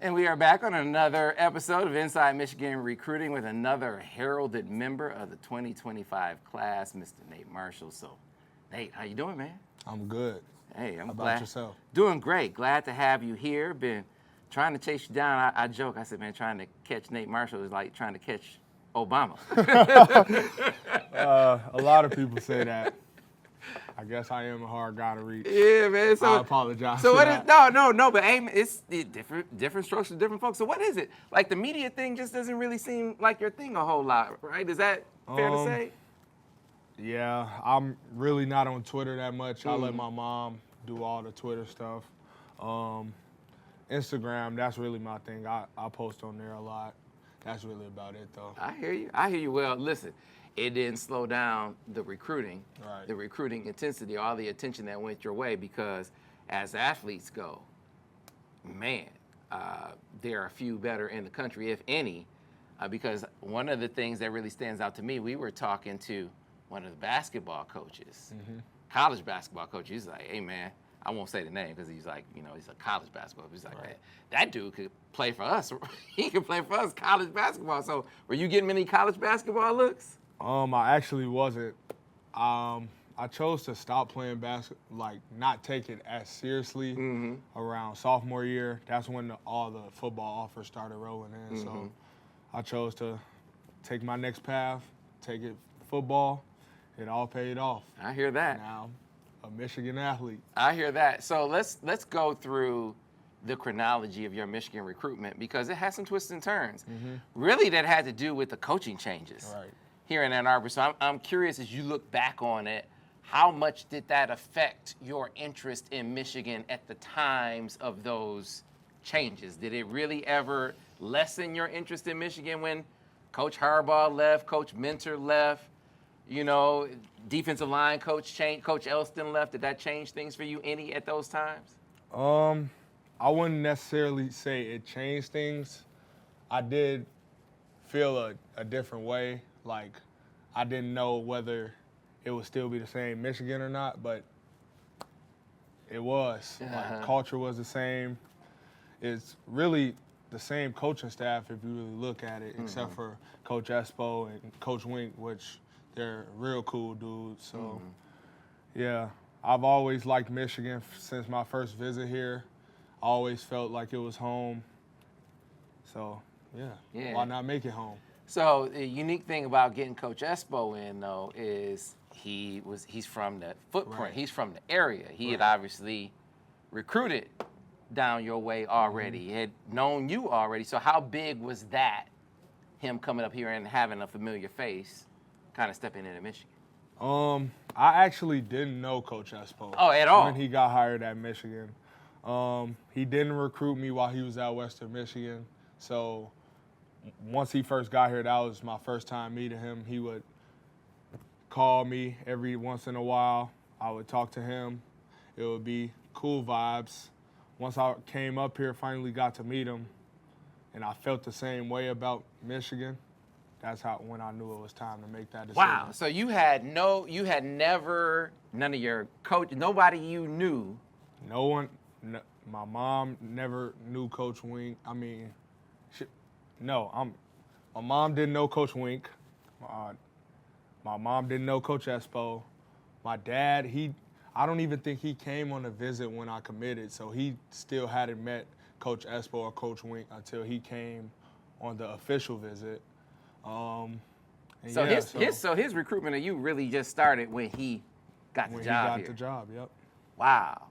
And we are back on another episode of Inside Michigan Recruiting with another heralded member of the 2025 class, Mr. Nate Marshall. So, Nate, how you doing, man? I'm good. Hey, I'm How glad. about yourself? Doing great. Glad to have you here. Been trying to chase you down. I joke. I said, man, trying to catch Nate Marshall is like trying to catch Obama. A lot of people say that. I guess I am a hard guy to reach. Yeah, man. So, I apologize. So for what that. is no, but aim it's different strokes for different folks. So what is it? Like the media thing just doesn't really seem like your thing a whole lot, right? Is that fair to say? Yeah, I'm really not on Twitter that much. I let my mom do all the Twitter stuff. Instagram, that's really my thing. I post on there a lot. That's really about it, though. I hear you. Well, listen, it didn't slow down the recruiting, Right. the recruiting intensity, all the attention that went your way, because as athletes go, man, there are a few better in the country, if any, because one of the things that really stands out to me, we were talking to one of the basketball coaches, college basketball coach. He's like, hey, man, I won't say the name because he's like, he's a college basketball. He's like, man, that dude could play for us. He could play for us college basketball. So were you getting many college basketball looks? I actually wasn't. I chose to stop playing basketball, like not take it as seriously around sophomore year. That's when all the football offers started rolling in. So I chose to take my next path, take it football. It all paid off. I hear that. Now, a Michigan athlete. I hear that. So let's go through the chronology of your Michigan recruitment because it has some twists and turns. Really, that had to do with the coaching changes here in Ann Arbor. So I'm curious, as you look back on it, how much did that affect your interest in Michigan at the times of those changes? Did it really ever lessen your interest in Michigan when Coach Harbaugh left, Coach Mentor left? Defensive line coach changed, Coach Elston left. Did that change things for you any at those times? I wouldn't necessarily say it changed things. I did feel a different way. Like, I didn't know whether it would still be the same Michigan or not, but it was. Like, culture was the same. It's really the same coaching staff if you really look at it, except for Coach Espo and Coach Wink, which they're real cool dudes. So, yeah, I've always liked Michigan since my first visit here. I always felt like it was home. So, yeah. Why not make it home? So the unique thing about getting Coach Espo in, though, is he's from the footprint. Right. He's from the area. He had obviously recruited down your way already. He had known you already. So how big was that, him coming up here and having a familiar face, kind of stepping into Michigan? I actually didn't know Coach Espo. Oh, at all? When he got hired at Michigan. He didn't recruit me while he was at Western Michigan. So once he first got here, that was my first time meeting him. He would call me every once in a while. I would talk to him. It would be cool vibes. Once I came up here, finally got to meet him, and I felt the same way about Michigan. That's when I knew it was time to make that decision. Wow. So you had never, none of your coach, nobody you knew. No one, my mom never knew Coach Wink. I mean, my mom didn't know Coach Wink. My mom didn't know Coach Espo. My dad, I don't even think he came on a visit when I committed, so he still hadn't met Coach Espo or Coach Wink until he came on the official visit. So his recruitment of you really just started when he got the job here. The job, yep. Wow.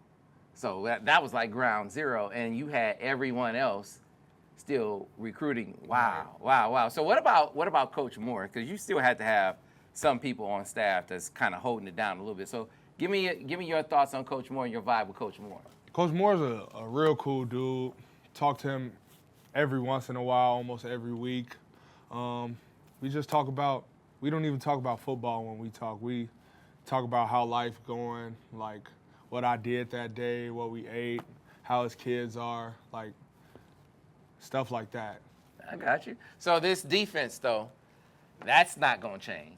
So that was like ground zero, and you had everyone else still recruiting. Wow, wow. So what about Coach Moore? Because you still had to have some people on staff that's kind of holding it down a little bit. So give me your thoughts on Coach Moore and your vibe with Coach Moore. Coach Moore's a real cool dude. Talk to him every once in a while, almost every week. We just talk about, we don't even talk about football when we talk. We talk about how life going, like what I did that day, what we ate, how his kids are, like stuff like that. I got you. So this defense, though, that's not going to change.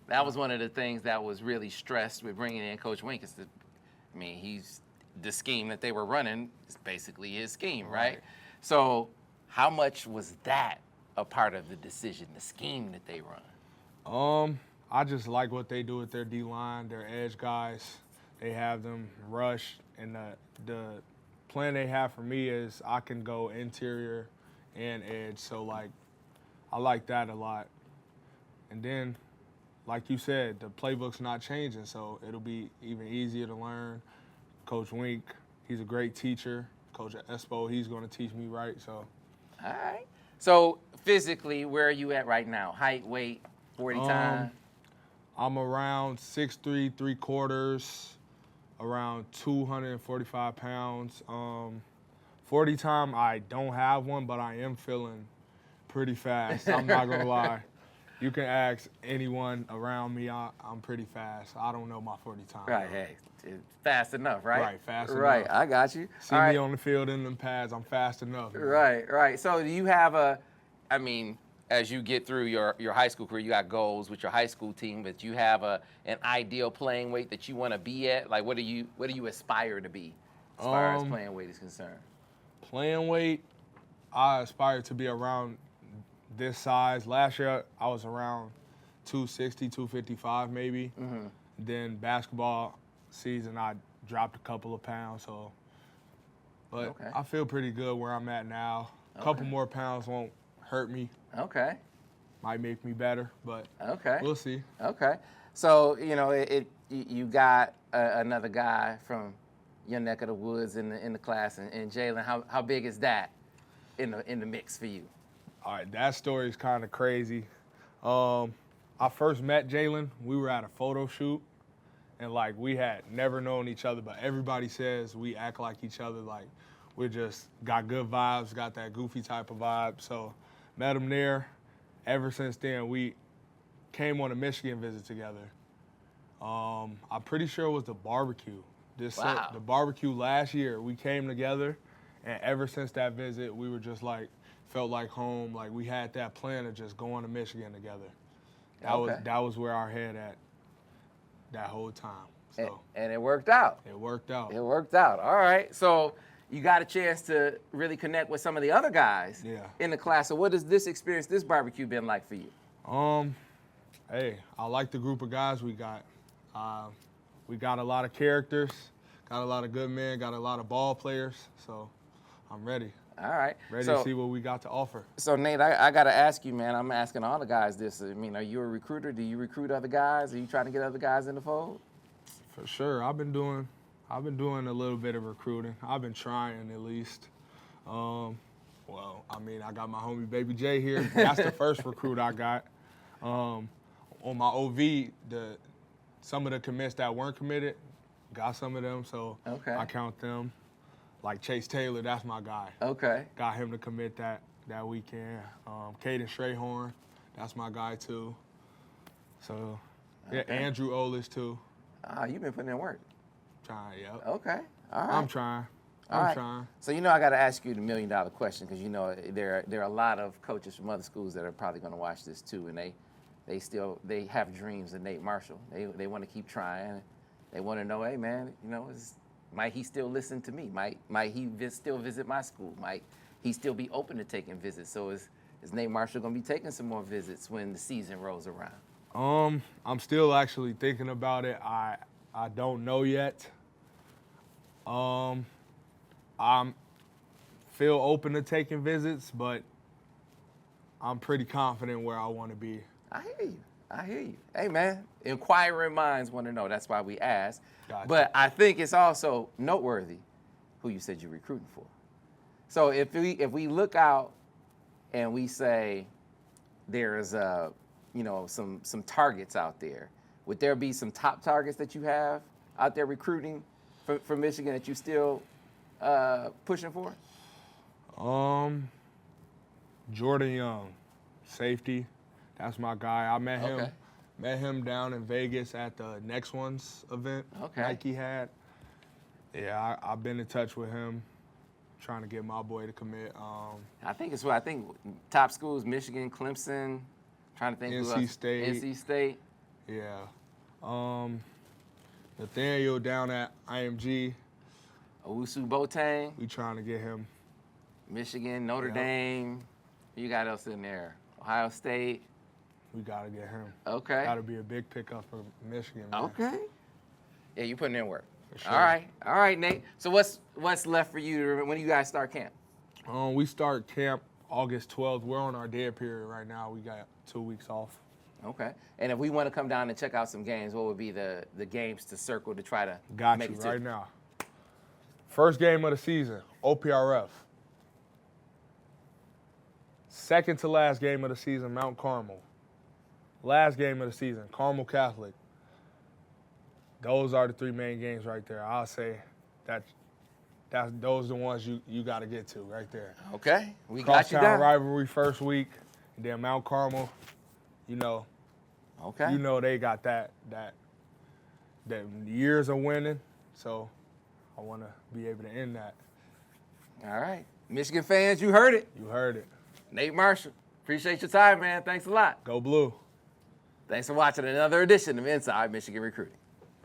That was one of the things that was really stressed with bringing in Coach Wink. He's the scheme that they were running is basically his scheme, right? So How much was that a part of the decision, the scheme that they run? I just like what they do with their D-line, their edge guys. They have them rush, and the plan they have for me is I can go interior and edge. So, like, I like that a lot. And then, like you said, the playbook's not changing, so it'll be even easier to learn. Coach Wink, he's a great teacher. Coach Espo, he's going to teach me right. So, all right. So physically, where are you at right now? Height, weight, 40 time? I'm around 6'3", 3/4, around 245 pounds. 40 time, I don't have one, but I am feeling pretty fast. I'm not going to lie. You can ask anyone around me. I'm pretty fast. I don't know my 40 time. Right, hey, it's fast enough, right? Right, fast enough. Right, I got you. See me on the field in them pads, I'm fast enough. Man. Right. So do you have as you get through your high school career, you got goals with your high school team, but you have an ideal playing weight that you want to be at? Like, what do you aspire to be as far as playing weight is concerned? Playing weight, I aspire to be around this size. Last year, I was around 260, 255 maybe. Mm-hmm. Then basketball season, I dropped a couple of pounds. But okay. I feel pretty good where I'm at now. A couple more pounds won't hurt me. Okay. Might make me better, but we'll see. Okay. So, you got another guy from your neck of the woods in the class, and Jaylen, how big is that in the mix for you? All right, that story is kind of crazy. I first met Jaylen. We were at a photo shoot, and like we had never known each other, but everybody says we act like each other. Like we just got good vibes, got that goofy type of vibe. So met him there. Ever since then, we came on a Michigan visit together. I'm pretty sure it was the barbecue. The barbecue last year, we came together, and ever since that visit, we were just like, felt like home. Like we had that plan of just going to Michigan together. That was where our head at that whole time. So and it worked out. It worked out. It worked out. All right. So you got a chance to really connect with some of the other guys in the class. So what has this experience, this barbecue, been like for you? Hey, I like the group of guys we got. We got a lot of characters, got a lot of good men, got a lot of ball players. So I'm ready. All right. Ready to see what we got to offer. So, Nate, I got to ask you, man, I'm asking all the guys this. I mean, are you a recruiter? Do you recruit other guys? Are you trying to get other guys in the fold? For sure. I've been doing a little bit of recruiting. I've been trying at least. I got my homie Baby J here. That's the first recruit I got. On my OV, some of the commits that weren't committed, got some of them, so I count them. Like Chase Taylor, that's my guy. Okay. Got him to commit that weekend. Caden Strayhorn, that's my guy too. So, Andrew Olis too. You've been putting in work. Trying, yep. Okay. All right. I'm trying. I'm trying. So, I got to ask you the $1 million question because, there are a lot of coaches from other schools that are probably going to watch this too, and they have dreams of Nate Marshall. They want to keep trying. They want to know, hey, man, might he still listen to me? Might he still visit my school? Might he still be open to taking visits? So is Nate Marshall going to be taking some more visits when the season rolls around? I'm still actually thinking about it. I don't know yet. I'm feel open to taking visits, but I'm pretty confident where I want to be. I hear you. Hey, man, inquiring minds want to know. That's why we ask. Gotcha. But I think it's also noteworthy who you said you're recruiting for. So if we look out and we say there's some targets out there, would there be some top targets that you have out there recruiting for Michigan that you still pushing for? Jordan Young, safety. That's my guy. I met him down in Vegas at the Next Ones event Nike had. Yeah, I've been in touch with him, trying to get my boy to commit. I think top schools, Michigan, Clemson, trying to think NC State. NC State. Yeah. Nathaniel down at IMG. Owusu Boateng. We trying to get him Michigan, Notre Dame. You got else in there? Ohio State. We got to get him. Okay. Got to be a big pickup for Michigan, man. Okay. Yeah, you putting in work. Sure. All right, Nate. So what's left for you? When do you guys start camp? We start camp August 12th. We're on our dead period right now. We got 2 weeks off. Okay. And if we want to come down and check out some games, what would be the games to circle to try to Got make you it to? right now. First game of the season, OPRF. Second to last game of the season, Mount Carmel. Last game of the season, Carmel Catholic. Those are the 3 main games right there. I'll say those are the ones you got to get to right there. Okay. We got you Crosstown down. rivalry first week, and then Mount Carmel. Okay. They got that years of winning, so I want to be able to end that. All right. Michigan fans, you heard it. You heard it. Nate Marshall, appreciate your time, man. Thanks a lot. Go Blue. Thanks for watching another edition of Inside Michigan Recruiting.